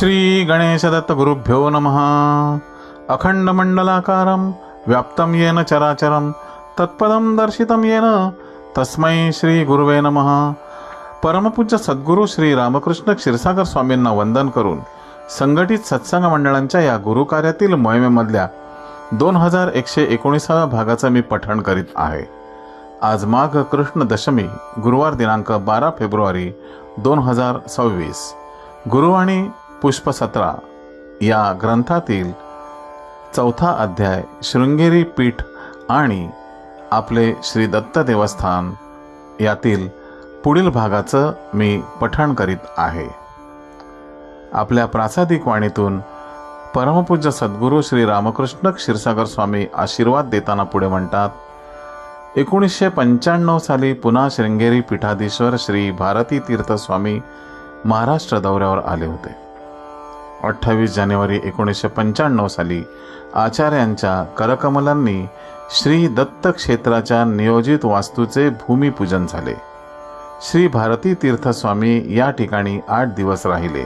श्री गणेशदत्त गुरुभ्यो नमः। अखंडमंडलाकारं व्याप्तं येन चराचरं तत्पदं दर्शितं येन तस्मै श्री गुरुवे नमः। परमपूज्य सद्गुरू श्री रामकृष्ण क्षीरसागर स्वामींना वंदन करून संघटित सत्संग मंडळांच्या या गुरुकार्यातील मोहिमेमधल्या 2119व्या भागाचं मी पठण करीत आहे। आज माघ कृष्ण दशमी गुरुवार दिनांक 12 फेब्रुवारी 2026। गुरुवाणी पुष्प 17 या ग्रंथातील 4था अध्याय शृंगेरी पीठ आणि आपले श्री दत्त देवस्थान यातील पुढील भागाचं मी पठण करीत आहे। आपल्या प्रासादिक वाणीतून परमपूज्य सद्गुरू श्री रामकृष्ण क्षीरसागर स्वामी आशीर्वाद देताना पुढे म्हणतात, 1995 साली पुन्हा शृंगेरी पीठाधीश्वर श्री भारती तीर्थ स्वामी महाराष्ट्र दौऱ्यावर आले होते। 28 जानेवारी 1995 साली आचार्यांच्या करकमलांनी श्री दत्त क्षेत्राच्या नियोजित वास्तूचे भूमिपूजन झाले। श्री भारती तीर्थ स्वामी या ठिकाणी 8 दिवस राहिले।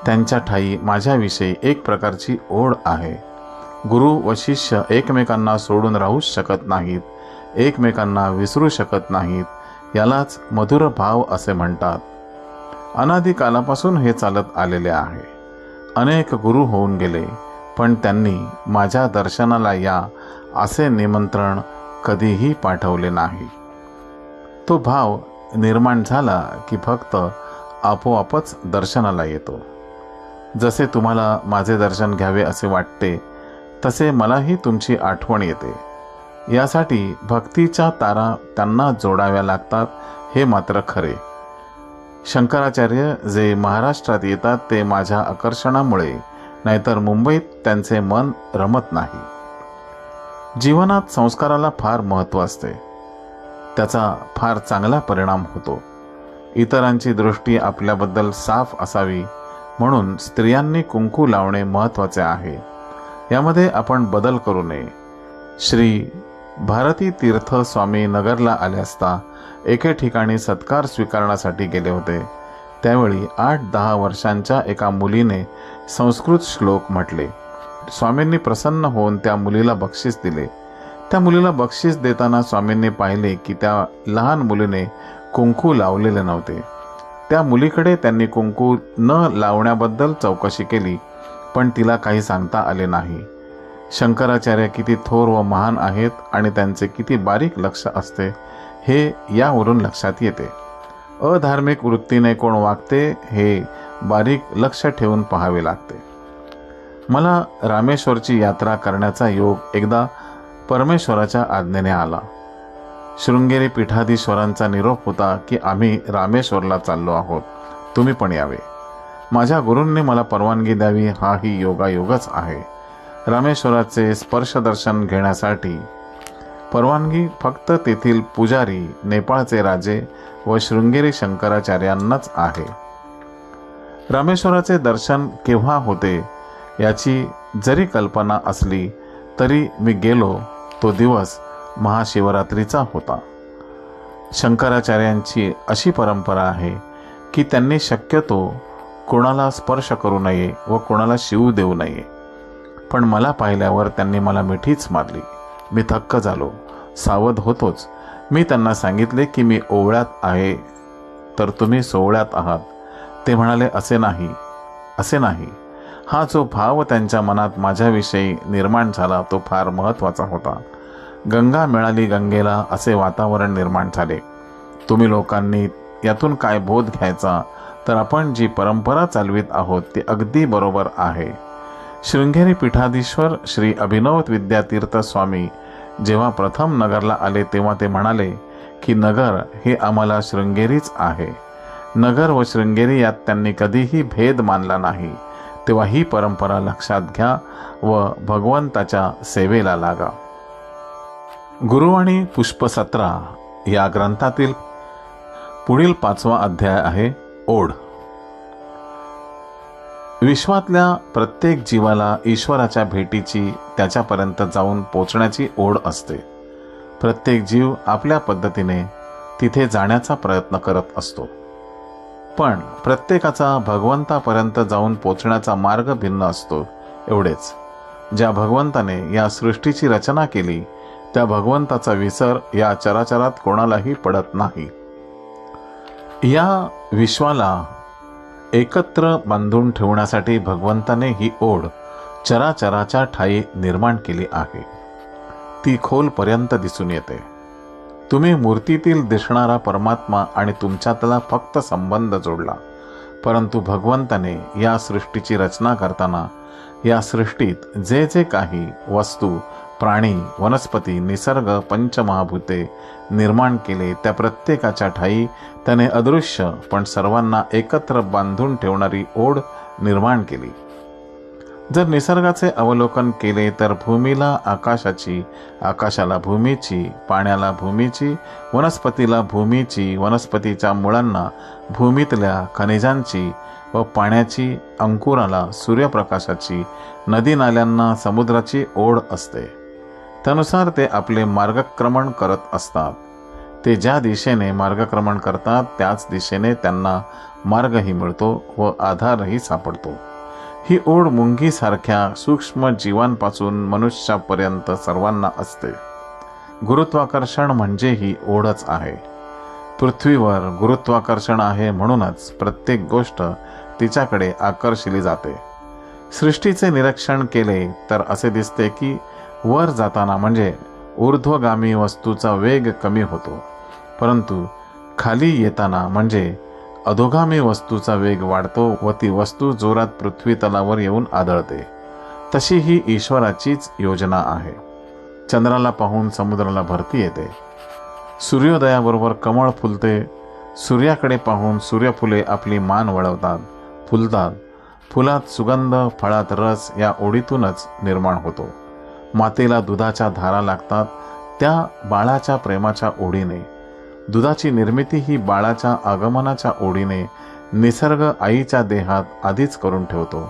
त्यांच्या ठायी माझ्याविषयी एक प्रकारची ओढ आहे। गुरु व शिष्य एकमेकांना सोडून राहूच शकत नाहीत, एकमेकांना विसरू शकत नाहीत, यालाच मधुर भाव असे म्हणतात। अनादी कालापासून हे चालत आलेले आहे। अनेक गुरु होऊन गेले, पण त्यांनी माझ्या दर्शनाला या असे निमंत्रण कधीही पाठवले नाही। तो भाव निर्माण झाला की भक्त आपोआपच दर्शनाला येतो। जसे तुम्हाला माझे दर्शन घ्यावे असे वाटते, तसे मलाही तुमची आठवण येते। यासाठी भक्तीच्या तारा त्यांना जोडाव्या लागतात, हे मात्र खरे। शंकराचार्य जे महाराष्ट्रात येतात ते माझ्या आकर्षणामुळे, नाहीतर मुंबईत त्यांचे मन रमत नाही। जीवनात संस्काराला फार महत्त्व असते, त्याचा फार चांगला परिणाम होतो। इतरांची दृष्टी आपल्याबद्दल साफ असावी म्हणून स्त्रियांनी कुंकू लावणे महत्त्वाचे आहे। यामध्ये आपण बदल करू नये। श्री भारती तीर्थ स्वामी नगरला आले असता एके ठिकाणी सत्कार स्वीकारण्यासाठी गेले होते। त्यावेळी 8-10 वर्षांच्या एका मुलीने संस्कृत श्लोक म्हटले। स्वामींनी प्रसन्न होऊन त्या मुलीला बक्षीस दिले। त्या मुलीला बक्षीस देताना स्वामींनी पाहिले की त्या लहान मुलीने कुंकू लावलेले नव्हते। त्या मुलीकडे त्यांनी कुंकू न लावण्याबद्दल चौकशी केली, पण तिला काही सांगता आले नाही। शंकराचार्य किती थोर व महान आहेत आणि त्यांचे किती बारीक लक्ष असते हे यावरून लक्षात येते। अधार्मिक वृत्तीने कोण वागते हे बारीक लक्ष ठेवून पाहावे लागते। मला रामेश्वरची यात्रा करण्याचा योग एकदा परमेश्वराच्या आज्ञेने आला। शृंगेरी पीठाधीश्वरांचा निरोप होता की आम्ही रामेश्वरला चाललो आहोत, तुम्ही पण यावे। माझ्या गुरूंनी मला परवानगी द्यावी, हाही योगायोगच आहे। रामेश्वराचे स्पर्शदर्शन घेण्यासाठी परवानगी फक्त तेथील पुजारी, नेपाळचे राजे व शृंगेरी शंकराचार्यांनाच आहे। रामेश्वराचे दर्शन केव्हा होते याची जरी कल्पना असली तरी मी गेलो तो दिवस महाशिवरात्रीचा होता। शंकराचार्यांची अशी परंपरा आहे की त्यांनी शक्यतो कोणाला स्पर्श करू नये व कोणाला शिवू देऊ नये, पण मला पाहिल्यावर त्यांनी मला मिठीच मारली। मी थक्क झालो, सावध होतोच। मी त्यांना सांगितले की मी ओवळ्यात आहे, तर तुम्ही सोवळ्यात आहात। ते म्हणाले, असे नाही, असे नाही। हा जो भाव त्यांच्या मनात माझ्याविषयी निर्माण झाला तो फार महत्त्वाचा होता। गंगा मिळाली गंगेला असे वातावरण निर्माण झाले। तुम्ही लोकांनी यातून काय बोध घ्यायचा, तर आपण जी परंपरा चालवित आहोत ती अगदी बरोबर आहे। शृंगेरी पीठाधीश्वर श्री अभिनव विद्यातीर्थ स्वामी जेव्हा प्रथम नगरला आले तेव्हा ते म्हणाले की नगर हे आम्हाला शृंगेरीच आहे। नगर व शृंगेरी यात त्यांनी कधीही भेद मानला नाही। तेव्हा ही परंपरा लक्षात घ्या व भगवंताच्या सेवेला लागा। गुरुवाणी पुष्प 17 या ग्रंथातील पुढील 5वा अध्याय आहे ओढ। विश्वातल्या प्रत्येक जीवाला ईश्वराच्या भेटीची, त्याच्यापर्यंत जाऊन पोचण्याची ओढ असते। प्रत्येक जीव आपल्या पद्धतीने तिथे जाण्याचा प्रयत्न करत असतो, पण प्रत्येकाचा भगवंतापर्यंत जाऊन पोचण्याचा मार्ग भिन्न असतो एवढेच. ज्या भगवंताने या सृष्टीची रचना केली त्या भगवंताचा विसर या चराचरात कोणालाही पडत नाही. या विश्वाला एकत्र बांधून ठेवण्यासाठी भगवंताने ही ओढ चराचराच्या ठायी निर्माण केली आहे. ती खोलपर्यंत दिसून येते. तुम्ही मूर्तीतील दिसणारा परमात्मा आणि तुमच्यातला फक्त संबंध जोडला, परंतु भगवंताने या सृष्टीची रचना करताना या सृष्टीत जे जे काही वस्तू, प्राणी, वनस्पती, निसर्ग, पंचमहाभूते निर्माण केले त्या प्रत्येकाच्या ठायी त्याने अदृश्य पण सर्वांना एकत्र बांधून ठेवणारी ओढ निर्माण केली. जर निसर्गाचे अवलोकन केले तर भूमीला आकाशाची, आकाशाला भूमीची, पाण्याला भूमीची, वनस्पतीला भूमीची, वनस्पतीच्या मुळांना भूमीतल्या खनिजांची व पाण्याची, अंकुराला सूर्यप्रकाशाची, नदी नाल्यांना समुद्राची ओढ असते. त्यानुसार ते आपले मार्गक्रमण करत असतात. ते ज्या दिशेने मार्गक्रमण करतात त्याच दिशेने त्यांना मार्गही मिळतो व आधारही सापडतो. ही ओढ मुंगीसारख्या सूक्ष्म जीवांपासून मनुष्यापर्यंत सर्वांना असते. गुरुत्वाकर्षण म्हणजे ही ओढच आहे. पृथ्वीवर गुरुत्वाकर्षण आहे म्हणूनच प्रत्येक गोष्ट तिच्याकडे आकर्षिली जाते. सृष्टीचे निरीक्षण केले तर असे दिसते की वर जाताना म्हणजे ऊर्ध्वगामी वस्तूचा वेग कमी होतो, परंतु खाली येताना म्हणजे अधोगामी वस्तूचा वेग वाढतो व ती वस्तू जोरात पृथ्वी तलावर येऊन आदळते. तशी ही ईश्वराचीच योजना आहे. चंद्राला पाहून समुद्राला भरती येते. सूर्योदयाबरोबर कमळ फुलते. सूर्याकडे पाहून सूर्यफुले आपली मान वळवतात, फुलतात. फुलात सुगंध, फळात रस या ओढीतूनच निर्माण होतो. मातेला दुधाच्या धारा लागतात त्या बाळाच्या प्रेमाच्या ओढीने. दुधाची निर्मिती ही बाळाच्या आगमनाच्या ओढीने निसर्ग आईच्या देहात आधीच करून ठेवतो.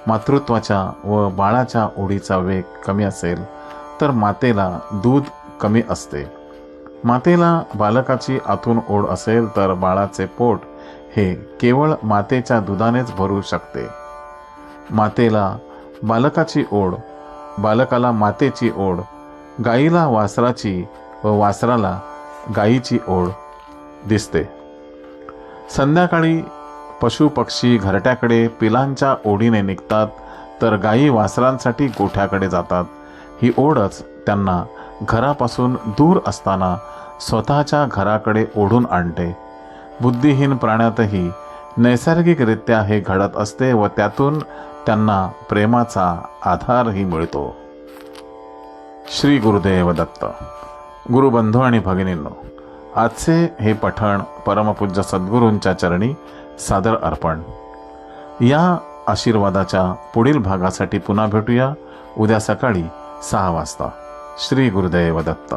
मातृत्वाच्या व बाळाच्या ओढीचा वेग कमी असेल तर मातेला दूध कमी असते. मातेला बालकाची आतून ओढ असेल तर बाळाचे पोट हे केवळ मातेच्या दुधानेच भरू शकते. मातेला बालकाची ओढ, बालकाला मातेची ओढ, गाईला वासराची व वासराला गाईची ओढ दिसते. संध्याकाळी पशुपक्षी घरट्याकडे पिलांच्या ओढीने निघतात तर गायी वासरांसाठी गोठ्याकडे जातात. ही ओढच त्यांना घरापासून दूर असताना स्वतःच्या घराकडे ओढून आणते. बुद्धिहीन प्राण्यातही नैसर्गिकरित्या हे घडत असते व त्यातून त्यांना प्रेमाचा आधारही मिळतो. श्री गुरुदेव दत्त. गुरुबंधू आणि भगिनींनो, आजचे हे पठण परमपूज्य सद्गुरूंच्या चरणी सादर अर्पण. या आशीर्वादाच्या पुढील भागासाठी पुन्हा भेटूया उद्या सकाळी 6 वाजता. श्री गुरुदेव दत्त.